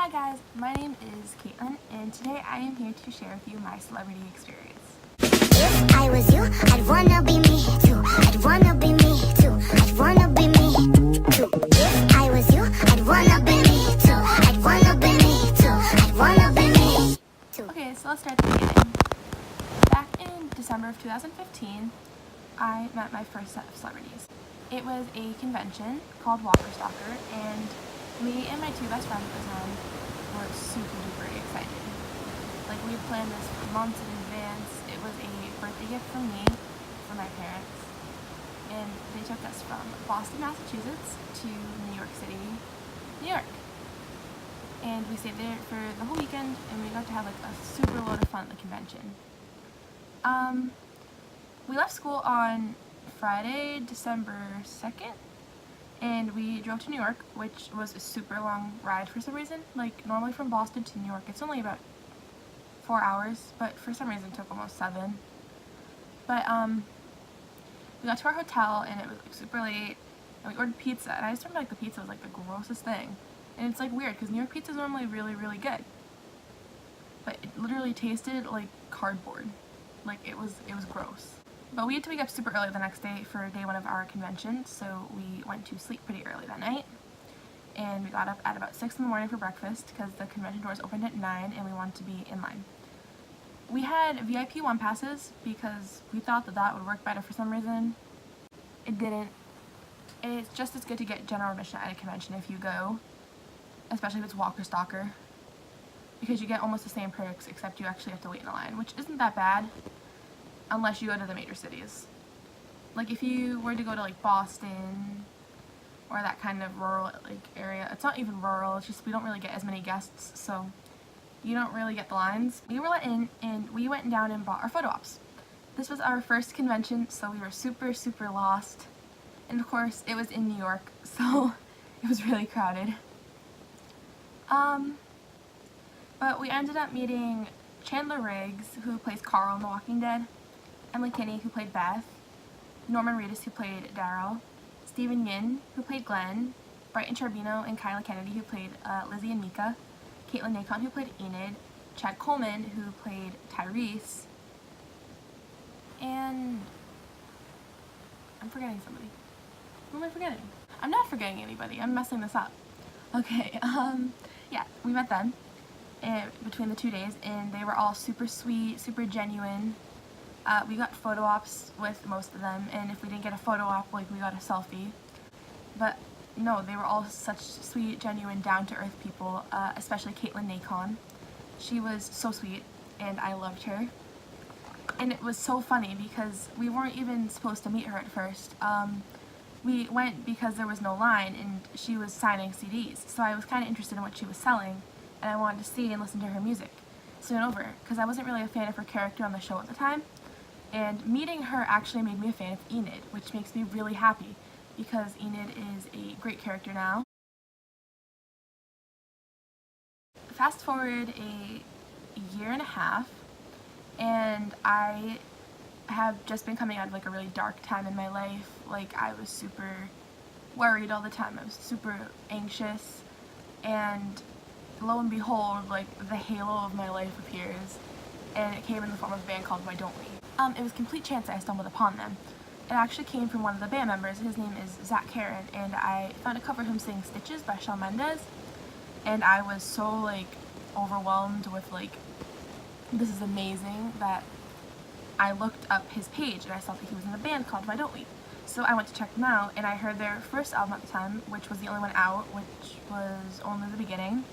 Hi guys, my name is Caitlin, and today I am here to share with you my celebrity experience. If I was you, I'd wanna be me too. I'd wanna be me too. I'd wanna be me too. If I was you, I'd wanna be me too. I'd wanna be me too. I'd wanna be me too. Okay, so let's start at the beginning. Back in December of 2015, I met my first set of celebrities. It was a convention called Walker Stalker, and me and my two best friends at the time were super duper excited. Like, we had planned this for months in advance. It was a birthday gift from me, for my parents, and they took us from Boston, Massachusetts to New York City, New York. And we stayed there for the whole weekend, and we got to have like a super load of fun at the convention. We left school on Friday, December 2nd, and we drove to New York, which was a super long ride for some reason. Like, normally from Boston to New York, it's only about 4 hours, but for some reason it took almost 7. But, we got to our hotel, and it was like super late, and we ordered pizza, and I just remember like the pizza was like the grossest thing. And it's like weird, because New York pizza is normally really, really good. But it literally tasted like cardboard. Like, it was gross. But we had to wake up super early the next day for day one of our convention, so we went to sleep pretty early that night. And we got up at about 6 in the morning for breakfast, because the convention doors opened at 9 and we wanted to be in line. We had VIP 1 passes because we thought that that would work better for some reason. It didn't. It's just as good to get general admission at a convention if you go, especially if it's Walker Stalker, because you get almost the same perks except you actually have to wait in a line, which isn't that bad unless you go to the major cities. Like, if you were to go to like Boston or that kind of rural like area, it's not even rural, it's just we don't really get as many guests, so you don't really get the lines. We were let in, and we went down and bought our photo ops. This was our first convention, so we were super lost, and of course it was in New York, so it was really crowded. But we ended up meeting Chandler Riggs, who plays Carl in The Walking Dead, Emily Kinney, who played Beth, Norman Reedus, who played Daryl, Stephen Yin, who played Glenn, Brighton Charbino and Kyla Kennedy, who played Lizzie and Mika, Caitlin Nacon, who played Enid, Chad Coleman, who played Tyrese, and I'm forgetting somebody. Who am I forgetting? I'm not forgetting anybody. I'm messing this up. Okay, yeah, we met them between the 2 days, and they were all super sweet, super genuine. We got photo ops with most of them, and if we didn't get a photo op, like, we got a selfie. But no, they were all such sweet, genuine, down-to-earth people, especially Caitlin Nacon. She was so sweet, and I loved her. And it was so funny because we weren't even supposed to meet her at first. We went because there was no line, and she was signing CDs, so I was kind of interested in what she was selling, and I wanted to see and listen to her music. So I went over, because I wasn't really a fan of her character on the show at the time, and meeting her actually made me a fan of Enid, which makes me really happy, because Enid is a great character now. Fast forward a year and a half, and I have just been coming out of like a really dark time in my life. Like, I was super worried all the time. I was super anxious, and lo and behold, like, the halo of my life appears, and it came in the form of a band called Why Don't We? It was complete chance that I stumbled upon them. It actually came from one of the band members. His name is Zach Karen, and I found a cover of him singing Stitches by Shawn Mendes, and I was so like overwhelmed with like, this is amazing, that I looked up his page and I saw that he was in a band called Why Don't We? So I went to check them out, and I heard their first album at the time, which was the only one out, which was Only the Beginning,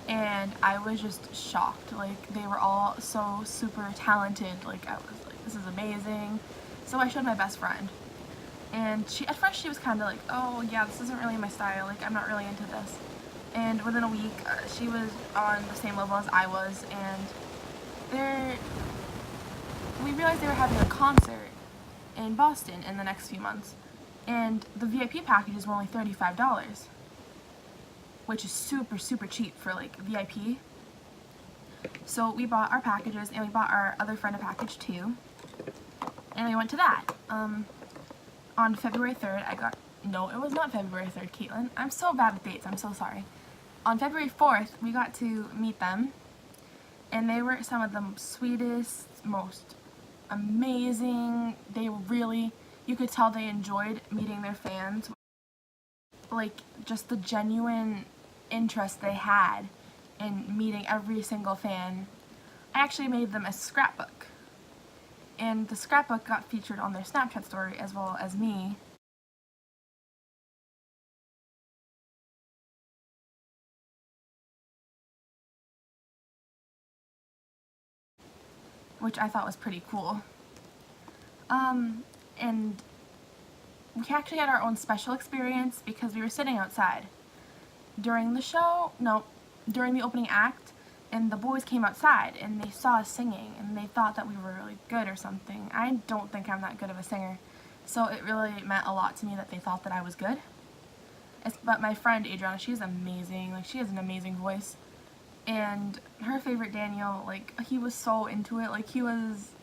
and I was just shocked. Like, they were all so super talented. Like, I was like, this is amazing. So I showed my best friend, and at first she was kind of like, oh yeah, this isn't really my style, like, I'm not really into this. And within a week, she was on the same level as I was, and we realized they were having a concert in Boston in the next few months, and the VIP packages were only $35, which is super cheap for like VIP. So we bought our packages, and we bought our other friend a package too, and we went to that. On February 3rd, no, it was not February 3rd, Caitlin. I'm so bad with dates, I'm so sorry. on February 4th, we got to meet them, and they were some of the sweetest, most amazing. They really, you could tell they enjoyed meeting their fans. Like, just the genuine interest they had in meeting every single fan. I actually made them a scrapbook, and the scrapbook got featured on their Snapchat story as well as me. Which I thought was pretty cool. And we actually had our own special experience because we were sitting outside during the show, no, during the opening act, and the boys came outside and they saw us singing and they thought that we were really good or something. I don't think I'm that good of a singer, so it really meant a lot to me that they thought that I was good. But my friend Adriana, she's amazing. Like, she has an amazing voice. And her favorite Daniel, like, he was so into it. Like, he was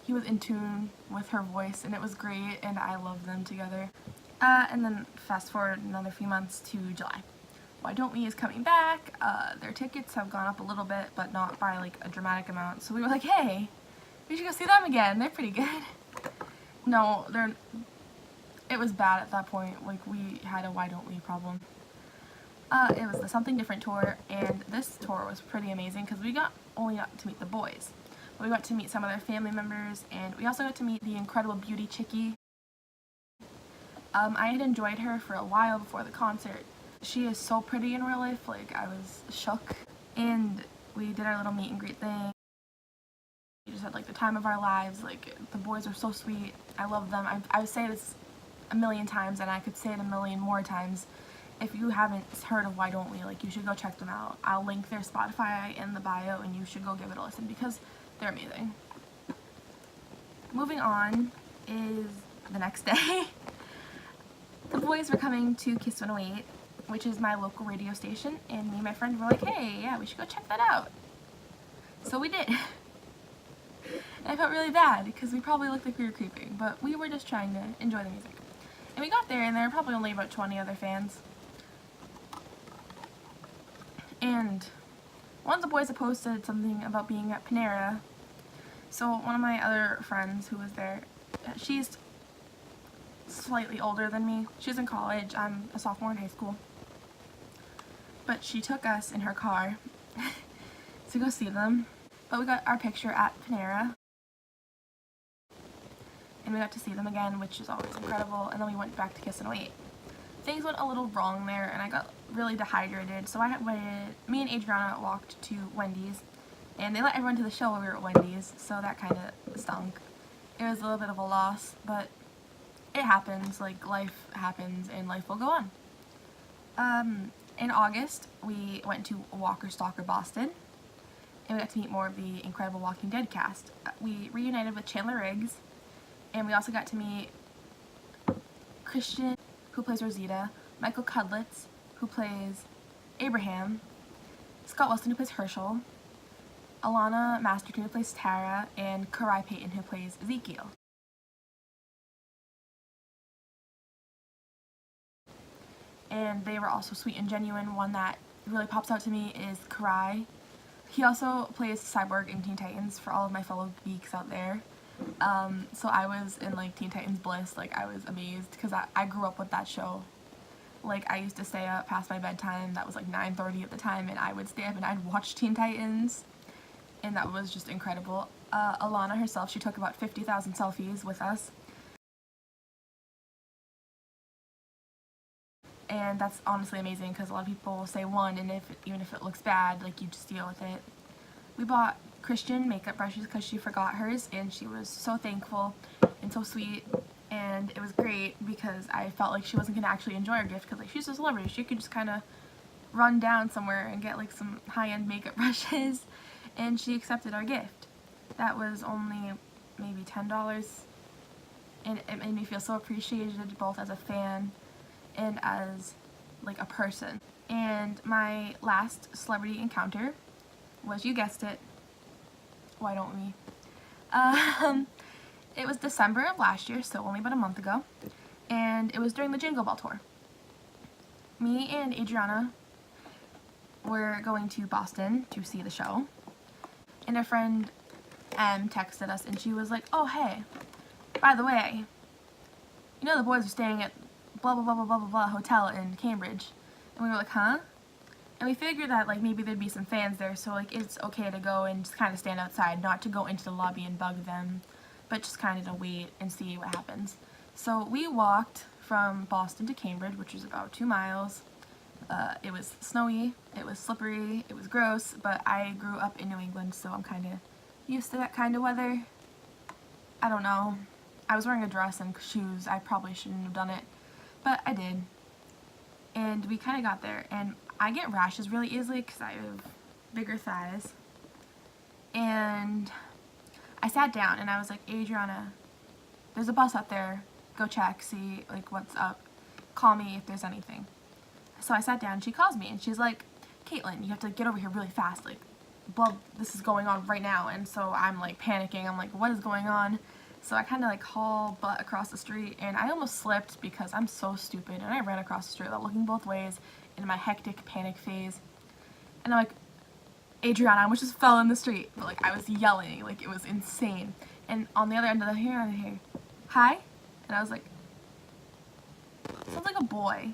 in tune with her voice, and it was great, and I love them together. And then fast forward another few months to July. Why Don't We is coming back. Their tickets have gone up a little bit, but not by like a dramatic amount. So we were like, hey, we should go see them again. They're pretty good. No, it was bad at that point. Like, we had a Why Don't We problem. It was the Something Different tour, and this tour was pretty amazing because we only got to meet the boys. We got to meet some of their family members, and we also got to meet the incredible Beauty Chickie. I had enjoyed her for a while before the concert. She is so pretty in real life, like, I was shook. And we did our little meet and greet thing. We just had like the time of our lives. Like, the boys are so sweet. I love them. I say this a million times, and I could say it a million more times. If you haven't heard of Why Don't We, like, you should go check them out. I'll link their Spotify in the bio, and you should go give it a listen because they're amazing. Moving on is the next day. The boys were coming to Kiss 108, which is my local radio station, and me and my friend were like, hey, yeah, we should go check that out. So we did. And I felt really bad because we probably looked like we were creeping, but we were just trying to enjoy the music. And we got there, and there were probably only about 20 other fans. And one of the boys had posted something about being at Panera. So one of my other friends who was there, she's slightly older than me. She's in college. I'm a sophomore in high school. But she took us in her car to go see them. But we got our picture at Panera. And we got to see them again, which is always incredible. And then we went back to Kiss 108. Things went a little wrong there, and I got really dehydrated, so me and Adriana walked to Wendy's, and they let everyone to the show while we were at Wendy's, so that kind of stunk. It was a little bit of a loss, but it happens. Like, life happens, and life will go on. In August, we went to Walker Stalker Boston, and we got to meet more of the incredible Walking Dead cast. We reunited with Chandler Riggs, and we also got to meet Christian, who plays Rosita, Michael Cudlitz, who plays Abraham, Scott Wilson, who plays Herschel, Alana Masterton, who plays Tara, and Karai Payton, who plays Ezekiel. And they were also sweet and genuine. One that really pops out to me is Karai. He also plays Cyborg in Teen Titans for all of my fellow geeks out there. So I was in like Teen Titans bliss. Like, I was amazed because I grew up with that show. Like, I used to stay up past my bedtime. That was like 9:30 at the time, and I would stay up and I'd watch Teen Titans, and that was just incredible. Alana herself, she took about 50,000 selfies with us, and that's honestly amazing because a lot of people will say one, and even if it looks bad, like, you just deal with it. We bought Christian makeup brushes because she forgot hers, and she was so thankful and so sweet, and it was great because I felt like she wasn't going to actually enjoy her gift because, like, she's a celebrity. She could just kind of run down somewhere and get like some high-end makeup brushes, and she accepted our gift. That was only maybe $10, and it made me feel so appreciated both as a fan and as like a person. And my last celebrity encounter was, you guessed it, Why Don't We? It was December of last year, so only about a month ago, and it was during the Jingle Bell tour. Me and Adriana we're going to Boston to see the show. And a friend, M, texted us and she was like, oh, hey, by the way, you know the boys are staying at blah, blah, blah, blah, blah, blah, blah hotel in Cambridge. And we were like, huh? And we figured that, like, maybe there'd be some fans there, so, like, it's okay to go and just kind of stand outside, not to go into the lobby and bug them, but just kind of to wait and see what happens. So we walked from Boston to Cambridge, which was about 2 miles. It was snowy, it was slippery, it was gross, but I grew up in New England, so I'm kind of used to that kind of weather. I don't know. I was wearing a dress and shoes. I probably shouldn't have done it, but I did. And we kind of got there, and I get rashes really easily because I have bigger thighs. And I sat down and I was like, Adriana, there's a bus out there. Go check, see like what's up. Call me if there's anything. So I sat down and she calls me and she's like, Caitlin, you have to get over here really fast. Like, well, this is going on right now. And so I'm like panicking. I'm like, what is going on? So I kind of like haul butt across the street and I almost slipped because I'm so stupid. And I ran across the street without looking both ways in my hectic panic phase. And I'm like, Adriana, I almost just fell in the street. But like I was yelling, like it was insane. And on the other end of the hair, I hear, hi? And I was like, sounds like a boy.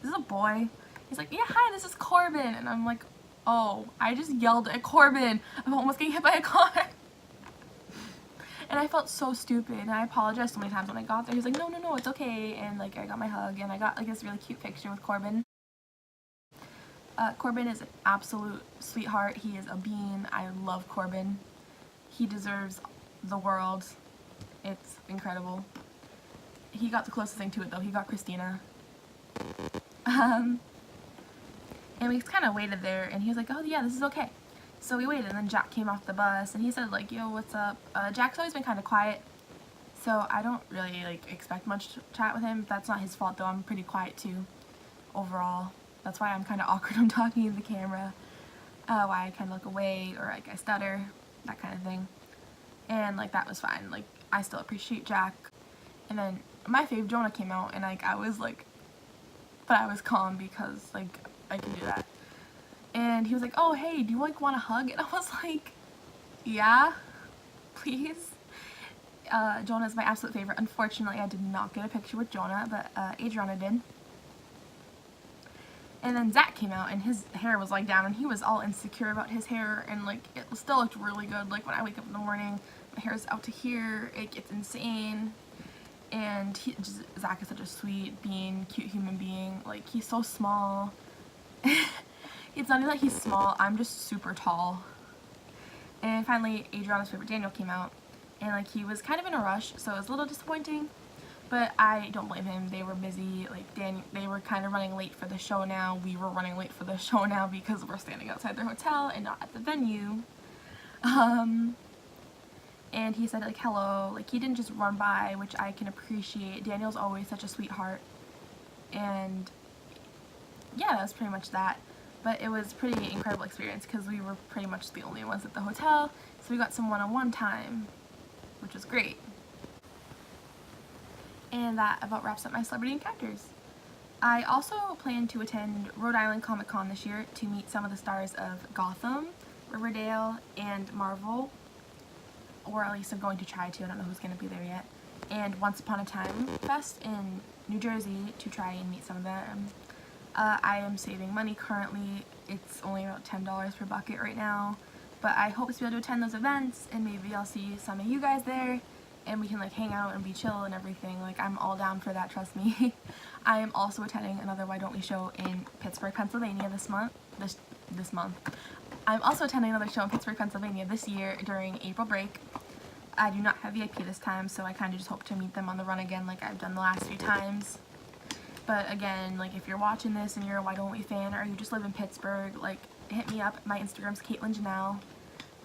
Is this a boy? He's like, yeah, hi, this is Corbin. And I'm like, oh, I just yelled at Corbin. I'm almost getting hit by a car. And I felt so stupid, and I apologized so many times when I got there. He's like, no, no, no, it's okay. And like I got my hug, and I got like this really cute picture with Corbin. Corbin is an absolute sweetheart. He is a bean. I love Corbin. He deserves the world. It's incredible. He got the closest thing to it though. He got Christina. And we just kind of waited there, and he was like, oh yeah, this is okay. So we waited, and then Jack came off the bus, and he said like, yo, what's up? Jack's always been kind of quiet, so I don't really like expect much to chat with him. That's not his fault though. I'm pretty quiet too, overall. That's why I'm kind of awkward when talking to the camera. Why I kind of look away, or like I stutter, that kind of thing. And like that was fine. Like I still appreciate Jack. And then my fave Jonah came out, and like I was like, but I was calm because like I can do that. And he was like, oh hey, do you like want a hug? And I was like, yeah, please. Jonah's my absolute favorite. Unfortunately, I did not get a picture with Jonah, but Adriana did. And then Zach came out, and his hair was like down, and he was all insecure about his hair, and like it still looked really good. Like when I wake up in the morning, my hair's out to here, it gets insane. And Zach is such a sweet being, cute human being. Like he's so small. It's not even that he's small, I'm just super tall. And finally, Adriana's favorite Daniel came out, and like he was kind of in a rush, so it was a little disappointing, but I don't blame him. They were busy, like they were kind of running late for the show now. We were running late for the show now because we're standing outside their hotel and not at the venue. And he said like hello, like he didn't just run by, which I can appreciate. Daniel's always such a sweetheart. And yeah, that was pretty much that. But it was a pretty incredible experience because we were pretty much the only ones at the hotel, so we got some one-on-one time, which was great. And that about wraps up my celebrity encounters. I also plan to attend Rhode Island Comic Con this year to meet some of the stars of Gotham, Riverdale, and Marvel, or at least I'm going to try to. I don't know who's going to be there yet. And Once Upon a Time Fest in New Jersey to try and meet some of them. I am saving money currently. It's only about $10 per bucket right now, but I hope to be able to attend those events, and maybe I'll see some of you guys there, and we can like hang out and be chill and everything. Like I'm all down for that, trust me. I am also attending another Why Don't We show in Pittsburgh, Pennsylvania this month. I'm also attending another show in Pittsburgh, Pennsylvania this year during April break. I do not have VIP this time, so I kind of just hope to meet them on the run again like I've done the last few times. But again, like if you're watching this and you're a Why Don't We fan, or you just live in Pittsburgh, like hit me up. My Instagram's Caitlin Janelle,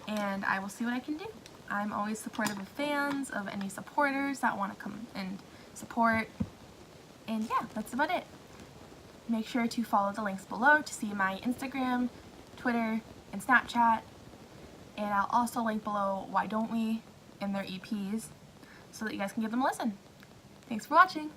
and I will see what I can do. I'm always supportive of fans, of any supporters that want to come and support. And yeah, that's about it. Make sure to follow the links below to see my Instagram, Twitter, and Snapchat. And I'll also link below Why Don't We and their EPs so that you guys can give them a listen. Thanks for watching.